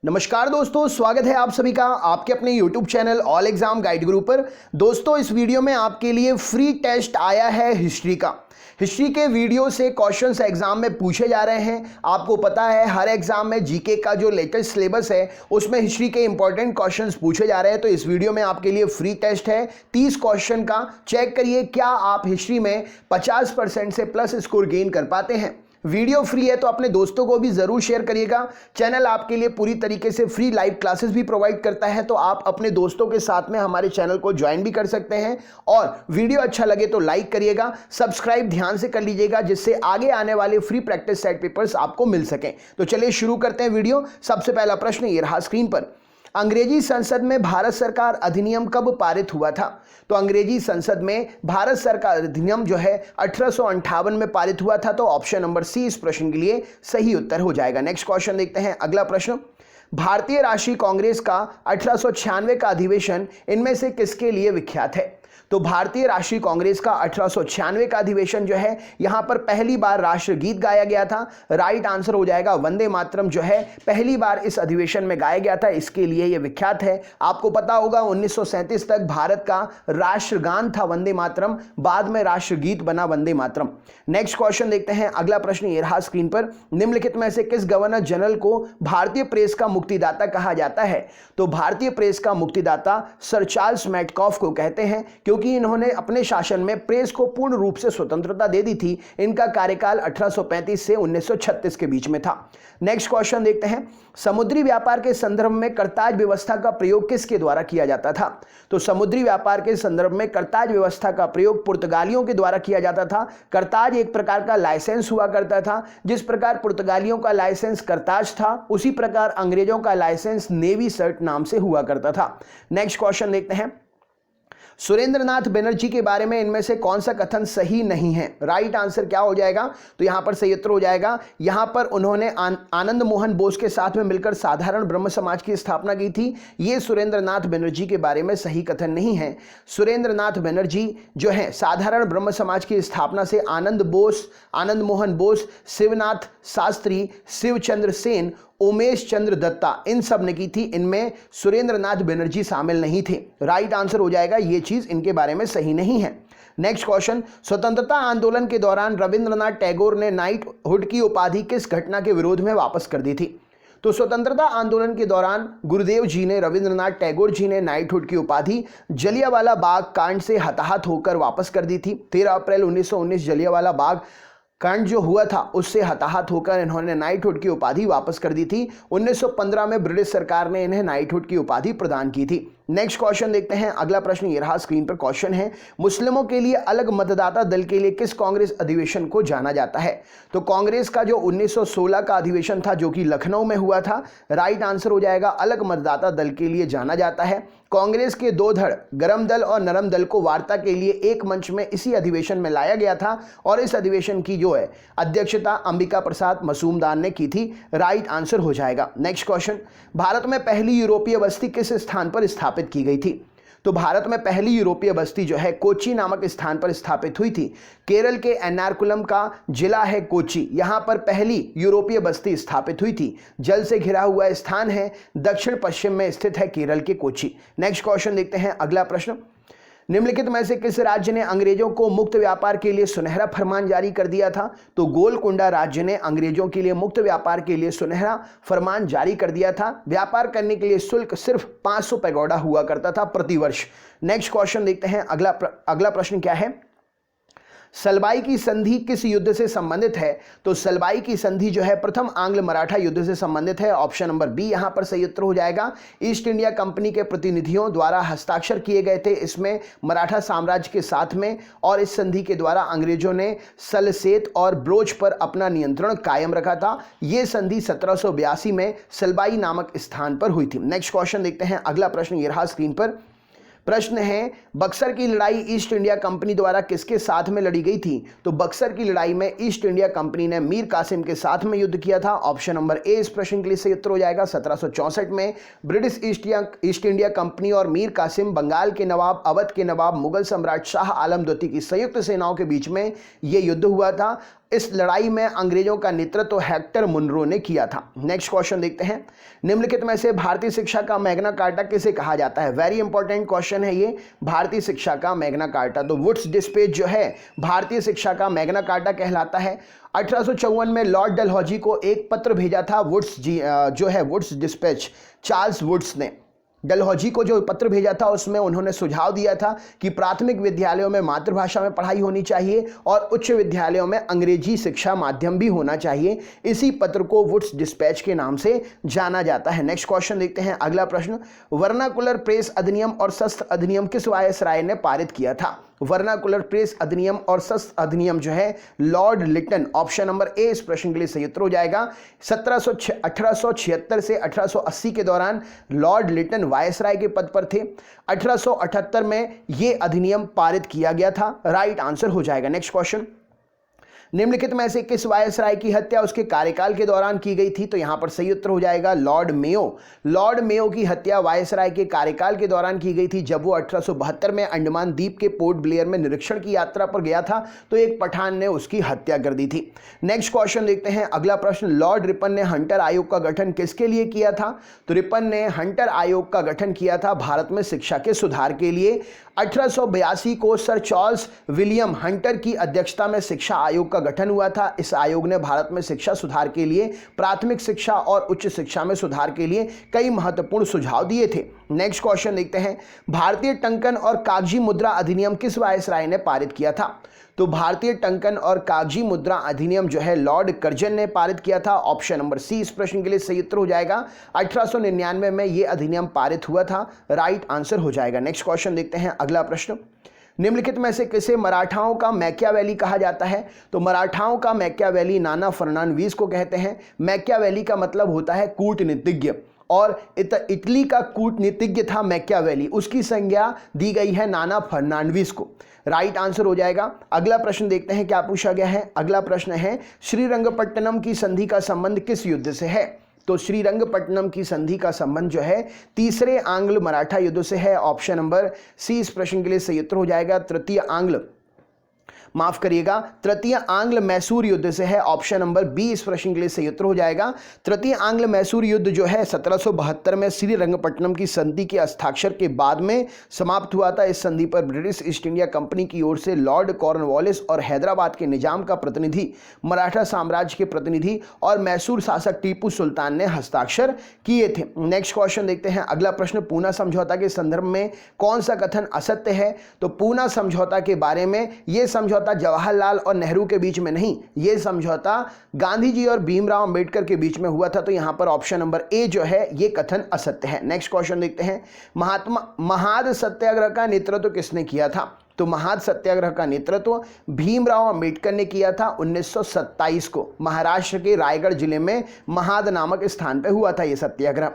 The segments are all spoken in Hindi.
नमस्कार दोस्तों, स्वागत है आप सभी का आपके अपने YouTube channel all exam guide गुरु पर। दोस्तों, इस वीडियो में आपके लिए फ्री टेस्ट आया है हिस्ट्री का। हिस्ट्री के वीडियो से क्वेश्चंस एग्जाम में पूछे जा रहे हैं। आपको पता है हर एग्जाम में जीके का जो लेटेस्ट सिलेबस है उसमें हिस्ट्री के इंपॉर्टेंट क्वेश्चंस पूछे जा रहे हैं। तो इस वीडियो में आपके लिए फ्री टेस्ट है 30 क्वेश्चन का। चेक करिए क्या आप हिस्ट्री में 50% से प्लस स्कोर गेन कर पाते हैं। वीडियो फ्री है तो अपने दोस्तों को भी जरूर शेयर करिएगा। चैनल आपके लिए पूरी तरीके से फ्री लाइव क्लासेस भी प्रोवाइड करता है, तो आप अपने दोस्तों के साथ में हमारे चैनल को ज्वाइन भी कर सकते हैं। और वीडियो अच्छा लगे तो लाइक करिएगा, सब्सक्राइब ध्यान से कर लीजिएगा, जिससे आगे आने वाले फ्री प्रैक्टिस सेट पेपर्स आपको मिल सकें। तो चलिए शुरू करते हैं वीडियो। सबसे पहला प्रश्न ये रहा स्क्रीन पर। अंग्रेजी संसद में भारत सरकार अधिनियम कब पारित हुआ था? तो अंग्रेजी संसद में भारत सरकार अधिनियम जो है 1858 में पारित हुआ था। तो ऑप्शन नंबर सी इस प्रश्न के लिए सही उत्तर हो जाएगा। नेक्स्ट क्वेश्चन देखते हैं। अगला प्रश्न, भारतीय राष्ट्रीय कांग्रेस का 1896 का अधिवेशन इनमें से किसके लिए विख्यात है? तो भारतीय राष्ट्रीय कांग्रेस का 1896 का अधिवेशन जो है यहां पर पहली बार राष्ट्रगीत गाया गया था। राइट आंसर हो जाएगा वंदे मातरम जो है पहली बार इस अधिवेशन में गाया गया था, इसके लिए यह विख्यात है। आपको पता होगा 1937 तक भारत का राष्ट्रगान था वंदे मातरम, बाद में राष्ट्रगीत बना वंदे मातरम। नेक्स्ट क्वेश्चन देखते हैं। अगला प्रश्न ये रहा स्क्रीन पर। निम्नलिखित में से किस गवर्नर जनरल को भारतीय प्रेस का मुक्तिदाता कहा जाता है? तो भारतीय प्रेस का मुक्तिदाता सर चार्ल्स मैटकॉफ को कहते हैं, क्योंकि इन्होंने अपने शासन में प्रेस को पूर्ण रूप से स्वतंत्रता दे दी थी। इनका कार्यकाल 1835 से 1936 के बीच में था। नेक्स्ट क्वेश्चन देखते हैं। समुद्री व्यापार के संदर्भ में करताज व्यवस्था का प्रयोग किसके द्वारा किया जाता था? तो समुद्री व्यापार के संदर्भ में करताज व्यवस्था का प्रयोग पुर्तगालियों के द्वारा किया जाता था। करताज एक प्रकार का लाइसेंस हुआ करता था। जिस प्रकार पुर्तगालियों का लाइसेंस करताज था, उसी प्रकार अंग्रेजों का लाइसेंस नेवी सर्ट नाम से हुआ करता था। नेक्स्ट क्वेश्चन देखते हैं। सुरेंद्रनाथ बनर्जी के बारे में इनमें से कौन सा कथन सही नहीं है? राइट आंसर क्या हो जाएगा? तो यहां पर सही उत्तर हो जाएगा, यहां पर उन्होंने आनंद मोहन बोस के साथ में मिलकर साधारण ब्रह्म समाज की स्थापना की थी। यह सुरेंद्रनाथ बनर्जी के बारे में सही कथन नहीं है। सुरेंद्रनाथ बनर्जी जो है साधारण ब्रह्म समाज की स्थापना से आनंद मोहन बोस, शिवनाथ शास्त्री, शिवचंद्र सेन, उमेश चंद्र दत्ता, इन सब ने की थी। इनमें सुरेंद्रनाथ बनर्जी शामिल नहीं थे। राइट आंसर हो जाएगा, ये चीज इनके बारे में सही नहीं है। नेक्स्ट क्वेश्चन, स्वतंत्रता आंदोलन के दौरान रविंद्रनाथ टैगोर ने नाइटहुड की उपाधि किस घटना के विरोध में वापस कर दी थी? तो स्वतंत्रता आंदोलन के दौरान गुरुदेव जी ने, रविंद्रनाथ टैगोर जी ने नाइटहुड की उपाधि जलियांवाला बाग कांड से हताहत होकर वापस कर दी थी। 13 अप्रैल 1919 जलियांवाला बाग कांड जो हुआ था उससे हताहत होकर इन्होंने नाइटहुड की उपाधि वापस कर दी थी। 1915 में ब्रिटिश सरकार ने इन्हें नाइटहुड की उपाधि प्रदान की थी। नेक्स्ट क्वेश्चन देखते हैं। अगला प्रश्न ये रहा स्क्रीन पर। क्वेश्चन है, मुस्लिमों के लिए अलग मतदाता दल के लिए किस कांग्रेस अधिवेशन को जाना जाता है? तो कांग्रेस का जो 1916 का अधिवेशन था जो कि लखनऊ में हुआ था। राइट आंसर हो जाएगा अलग मतदाता दल के लिए जाना जाता है। कांग्रेस के दो धड़, गरम दल और नरम दल को वार्ता के लिए एक मंच में इसी अधिवेशन में लाया गया था और इस अधिवेशन की जो है अध्यक्षता अंबिका प्रसाद मसूमदार ने की थी। राइट आंसर हो जाएगा। नेक्स्ट क्वेश्चन, भारत में पहली यूरोपीय बस्ती किस स्थान पर स्थापित की गई थी? तो भारत में पहली यूरोपीय बस्ती जो है कोच्चि नामक स्थान पर स्थापित हुई थी। केरल के एर्नाकुलम का जिला है कोच्चि, यहां पर पहली यूरोपीय बस्ती स्थापित हुई थी। जल से घिरा हुआ स्थान है, दक्षिण पश्चिम में स्थित है केरल के कोच्चि। नेक्स्ट क्वेश्चन देखते हैं। अगला प्रश्न, निम्नलिखित में से किस राज्य ने अंग्रेजों को मुक्त व्यापार के लिए सुनहरा फरमान जारी कर दिया था? तो गोलकुंडा राज्य ने अंग्रेजों के लिए मुक्त व्यापार के लिए सुनहरा फरमान जारी कर दिया था। व्यापार करने के लिए शुल्क सिर्फ 500 पैगोडा हुआ करता था प्रति वर्ष। नेक्स्ट क्वेश्चन देखते हैं। अगला प्रश्न क्या है? सलबाई की संधि किस युद्ध से संबंधित है? तो सलबाई की संधि जो है प्रथम आंग्ल मराठा युद्ध से संबंधित है। ऑप्शन नंबर बी यहां पर सही उत्तर हो जाएगा। ईस्ट इंडिया कंपनी के प्रतिनिधियों द्वारा हस्ताक्षर किए गए थे इसमें मराठा साम्राज्य के साथ में, और इस संधि के द्वारा अंग्रेजों ने सलसेत और ब्रोच पर अपना नियंत्रण कायम रखा था। यह संधि 1782 में सलबाई नामक स्थान पर हुई थी। नेक्स्ट क्वेश्चन देखते हैं। अगला प्रश्न ये रहा स्क्रीन पर। प्रश्न है, बक्सर की लड़ाई ईस्ट इंडिया कंपनी द्वारा किसके साथ में लड़ी गई थी? तो बक्सर की लड़ाई में ईस्ट इंडिया कंपनी ने मीर कासिम के साथ में युद्ध किया था। ऑप्शन नंबर ए इस प्रश्न के लिए सही उत्तर हो जाएगा। 1764 में ब्रिटिश ईस्ट इंडिया कंपनी और मीर कासिम, बंगाल के नवाब, अवध के नवाब, मुगल सम्राट शाह आलम द्वितीय की संयुक्त सेनाओं के बीच में यह युद्ध हुआ था। इस लड़ाई में अंग्रेजों का नेतृत्व हेक्टर मुनरो ने किया था। नेक्स्ट क्वेश्चन देखते हैं, निम्नलिखित में से भारतीय शिक्षा का मैग्ना कार्टा किसे कहा जाता है? वेरी इंपॉर्टेंट क्वेश्चन है ये, भारतीय शिक्षा का मैग्ना कार्टा। तो वुड्स डिस्पैच जो है भारतीय शिक्षा का मैग्ना कार्टा कहलाता है। 1854 में लॉर्ड डलहौजी को एक पत्र भेजा था वुड्स डिस्पैच, चार्ल्स वुड्स ने डलहौजी को जो पत्र भेजा था उसमें उन्होंने सुझाव दिया था कि प्राथमिक विद्यालयों में मातृभाषा में पढ़ाई होनी चाहिए और उच्च विद्यालयों में अंग्रेजी शिक्षा माध्यम भी होना चाहिए। इसी पत्र को वुड्स डिस्पैच के नाम से जाना जाता है। नेक्स्ट क्वेश्चन देखते हैं, अगला प्रश्न, वर्नाकुलर प्रेस अधिनियम और शस्त्र अधिनियम किस वायसराय ने पारित किया था? वर्नाकुलर प्रेस अधिनियम और शस्त्र अधिनियम जो है Lord Lytton, option number A इस प्रश्न के लिए सही उत्तर हो जाएगा। 1876 से 1880 के दौरान लॉर्ड लिटन वायसराय के पद पर थे। 1878 में यह अधिनियम पारित किया गया था, राइट आंसर हो जाएगा। नेक्स्ट क्वेश्चन, निम्नलिखित में से किस वायसराय की हत्या उसके कार्यकाल के दौरान की गई थी? तो यहां पर सही उत्तर हो जाएगा लॉर्ड मेयो। लॉर्ड मेयो की हत्या वायसराय के कार्यकाल के दौरान की गई थी। जब वो 1872 में अंडमान द्वीप के पोर्ट ब्लेयर में निरीक्षण की यात्रा पर गया था तो एक पठान ने उसकी हत्या कर दी थी। नेक्स्ट क्वेश्चन देखते हैं, अगला प्रश्न, लॉर्ड रिपन ने हंटर आयोग का गठन किसके लिए किया था? तो रिपन ने हंटर आयोग का गठन किया था भारत में शिक्षा के सुधार के लिए। 1882 को सर चार्ल्स विलियम हंटर की अध्यक्षता में शिक्षा आयोग का गठन हुआ था। इस आयोग ने भारत में शिक्षा सुधार के लिए, प्राथमिक शिक्षा और उच्च शिक्षा में सुधार के लिए कई महत्वपूर्ण सुझाव दिए थे। नेक्स्ट क्वेश्चन देखते हैं, भारतीय टंकन और कागजी मुद्रा अधिनियम किस वायसराय ने पारित किया था? तो भारतीय टंकन और कागजी मुद्रा अधिनियम जो है लॉर्ड कर्जन ने पारित किया था, ऑप्शन नंबर सी इस प्रश्न के लिए सही उत्तर हो जाएगा। 1899 में यह अधिनियम पारित हुआ था, राइट आंसर हो जाएगा। नेक्स्ट क्वेश्चन देखते हैं, अगला प्रश्न, निम्नलिखित में से किसे मराठाओं का मैकियावेली कहा जाता है? तो मराठाओं का मैकियावेली नाना फर्नांडीज को कहते हैं। मैकियावेली का मतलब होता है कूटनीतिज्ञ, और इटली का कूटनीतिज्ञ था मैकियावेली, उसकी संज्ञा दी गई है नाना फर्नांडीज को, राइट आंसर हो जाएगा। अगला प्रश्न देखते हैं क्या पूछा गया है। अगला प्रश्न है, श्रीरंगपट्टनम की संधि का संबंध किस युद्ध से है? तो श्रीरंगपट्टनम की संधि का संबंध जो है तीसरे आंग्ल मराठा युद्ध से है, ऑप्शन नंबर सी इस प्रश्न के लिए सही उत्तर हो जाएगा। तृतीय आंग्ल मैसूर युद्ध से है, ऑप्शन नंबर बी इस प्रश्न के लिए सही उत्तर हो जाएगा। तृतीय आंग्ल मैसूर युद्ध जो है 1772 में श्रीरंगपट्टनम की संधि के हस्ताक्षर के बाद में समाप्त हुआ था। इस संधि पर ब्रिटिश ईस्ट इंडिया कंपनी की ओर से लॉर्ड कॉर्नवालिस और हैदराबाद के निजाम का प्रतिनिधि, मराठा साम्राज्य के प्रतिनिधि और मैसूर शासक टीपू सुल्तान ने हस्ताक्षर किए थे। नेक्स्ट क्वेश्चन देखते हैं, अगला प्रश्न, पूना समझौता के संदर्भ में कौन सा कथन असत्य है? तो पूना समझौता के बारे में यह समझौता जवाहरलाल और नेहरू के बीच में नहीं, यह समझौता गांधी जी और भीमराव अंबेडकर के बीच में हुआ था। तो यहां पर ऑप्शन नंबर ए जो है यह कथन असत्य है। नेक्स्ट क्वेश्चन देखते हैं, महाद सत्याग्रह का नेतृत्व किसने किया था? तो महाद सत्याग्रह का नेतृत्व भीमराव अंबेडकर ने किया था 1927 को। महाराष्ट्र के रायगढ़ जिले में महाद नामक स्थान पर हुआ था यह सत्याग्रह।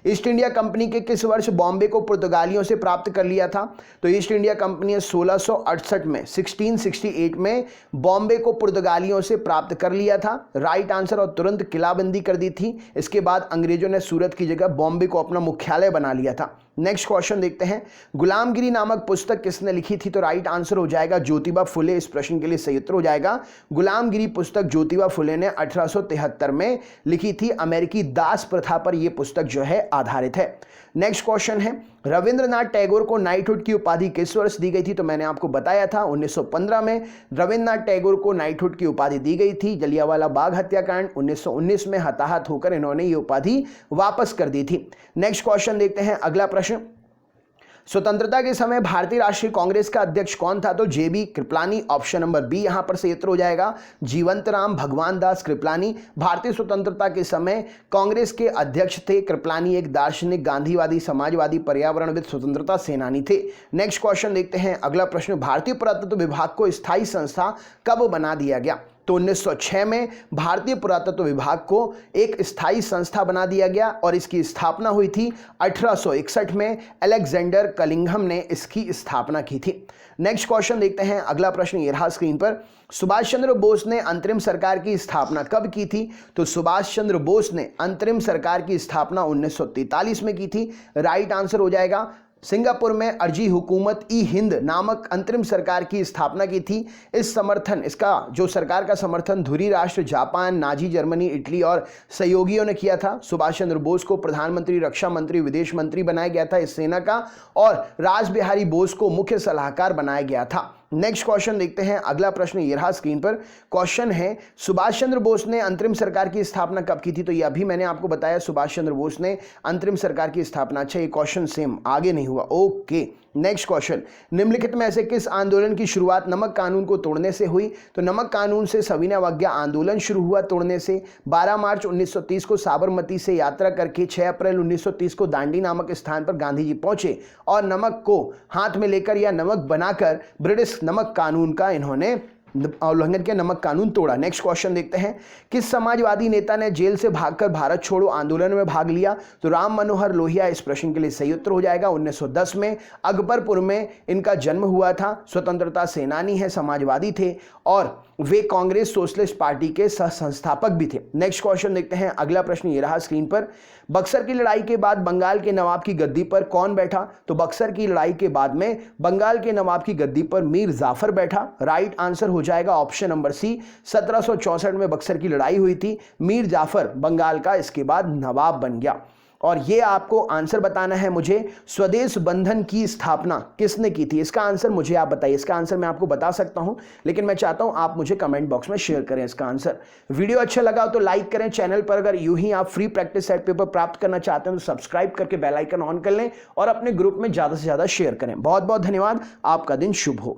ईस्ट इंडिया कंपनी के किस वर्ष बॉम्बे को पुर्तगालियों से प्राप्त कर लिया था? तो ईस्ट इंडिया कंपनी ने 1668 में 1668 में बॉम्बे को पुर्तगालियों से प्राप्त कर लिया था, राइट आंसर, और तुरंत किलाबंदी कर दी थी। इसके बाद अंग्रेजों ने सूरत की जगह बॉम्बे को अपना मुख्यालय बना लिया था। नेक्स्ट क्वेश्चन देखते हैं, गुलामगिरी नामक पुस्तक किसने लिखी थी? तो राइट आंसर हो जाएगा ज्योतिबा फुले, इस प्रश्न के लिए सही उत्तर हो जाएगा। गुलामगिरी पुस्तक ज्योतिबा फुले ने 1873 में लिखी थी। अमेरिकी दास प्रथा पर यह पुस्तक जो है आधारित है। नेक्स्ट क्वेश्चन है, रविंद्रनाथ टैगोर को नाइटहुड की उपाधि किस वर्ष दी गई थी? तो मैंने आपको बताया था 1915 में रविंद्रनाथ टैगोर को नाइटहुड की उपाधि दी गई थी। जलियांवाला बाग हत्याकांड 1919 में हताहत होकर इन्होंने ये उपाधि वापस कर दी थी। नेक्स्ट क्वेश्चन देखते हैं, अगला प्रश्न, स्वतंत्रता के समय भारतीय राष्ट्रीय कांग्रेस का अध्यक्ष कौन था? तो जेबी कृपलानी, ऑप्शन नंबर बी यहां पर सही उत्तर हो जाएगा। जीवंत राम भगवान दास कृपलानी भारतीय स्वतंत्रता के समय कांग्रेस के अध्यक्ष थे। कृपलानी एक दार्शनिक, गांधीवादी, समाजवादी, पर्यावरणविद, स्वतंत्रता सेनानी थे। नेक्स्ट क्वेश्चन देखते हैं, अगला प्रश्न, भारतीय पुरातत्व विभाग को स्थायी संस्था कब बना दिया गया? तो 1906 में भारतीय पुरातत्व विभाग को एक स्थायी संस्था बना दिया गया और इसकी स्थापना हुई थी 1861 में। अलेक्जेंडर कलिंघम ने इसकी स्थापना की थी। नेक्स्ट क्वेश्चन देखते हैं, अगला प्रश्न ये रहा स्क्रीन पर, सुभाष चंद्र बोस ने अंतरिम सरकार की स्थापना कब की थी? तो सुभाष चंद्र बोस ने अंतरिम सरकार की स्थापना 1943 में की थी, राइट आंसर हो जाएगा। सिंगापुर में अर्जी हुकूमत ई हिंद नामक अंतरिम सरकार की स्थापना की थी। इसका जो सरकार का समर्थन धुरी राष्ट्र जापान, नाजी जर्मनी, इटली और सहयोगियों ने किया था। सुभाष चंद्र बोस को प्रधानमंत्री, रक्षा मंत्री, विदेश मंत्री बनाया गया था इस सेना का, और रास बिहारी बोस को मुख्य सलाहकार बनाया गया था। नेक्स्ट क्वेश्चन देखते हैं। अगला प्रश्न ये रहा स्क्रीन पर। क्वेश्चन है, सुभाष चंद्र बोस ने अंतरिम सरकार की स्थापना कब की थी? तो ये अभी मैंने आपको बताया, सुभाष चंद्र बोस ने अंतरिम सरकार की स्थापना। अच्छा, ये क्वेश्चन सेम आगे नहीं हुआ। ओके, नेक्स्ट क्वेश्चन, निम्नलिखित में से किस आंदोलन की शुरुआत नमक कानून को तोड़ने से हुई? तो नमक कानून से सविनय अवज्ञा आंदोलन शुरू हुआ तोड़ने से। 12 मार्च 1930 को साबरमती से यात्रा करके 6 अप्रैल 1930 को दांडी नामक स्थान पर गांधी जी पहुंचे और नमक को हाथ में लेकर या नमक बनाकर ब्रिटिश नमक कानून का इन्होंने उल्लंघन किया, नमक कानून तोड़ा। नेक्स्ट क्वेश्चन देखते हैं, किस समाजवादी नेता ने जेल से भागकर भारत छोड़ो आंदोलन में भाग लिया? तो राम मनोहर लोहिया इस प्रश्न के लिए सही उत्तर हो जाएगा। 1910 में अकबरपुर में इनका जन्म हुआ था। स्वतंत्रता सेनानी है, समाजवादी थे और वे कांग्रेस सोशलिस्ट पार्टी के सह संस्थापक भी थे। नेक्स्ट क्वेश्चन देखते हैं। अगला प्रश्न ये रहा स्क्रीन पर, बक्सर की लड़ाई के बाद बंगाल के नवाब की गद्दी पर कौन बैठा? तो बक्सर की लड़ाई के बाद में बंगाल के नवाब की गद्दी पर मीर जाफर बैठा। राइट आंसर हो जाएगा ऑप्शन नंबर सी। 1764 में बक्सर की लड़ाई हुई थी, मीर जाफर बंगाल का इसके बाद नवाब बन गया। और ये आपको आंसर बताना है मुझे, स्वदेश बंधन की स्थापना किसने की थी? इसका आंसर मुझे आप बताइए। इसका आंसर मैं आपको बता सकता हूं, लेकिन मैं चाहता हूं आप मुझे कमेंट बॉक्स में शेयर करें इसका आंसर। वीडियो अच्छा लगा तो लाइक करें। चैनल पर अगर यूं ही आप फ्री प्रैक्टिस सेट पेपर प्राप्त करना चाहते हैं तो सब्सक्राइब करके बेल आइकन ऑन कर लें और अपने ग्रुप में ज्यादा से ज्यादा शेयर करें। बहुत बहुत धन्यवाद। आपका दिन शुभ हो।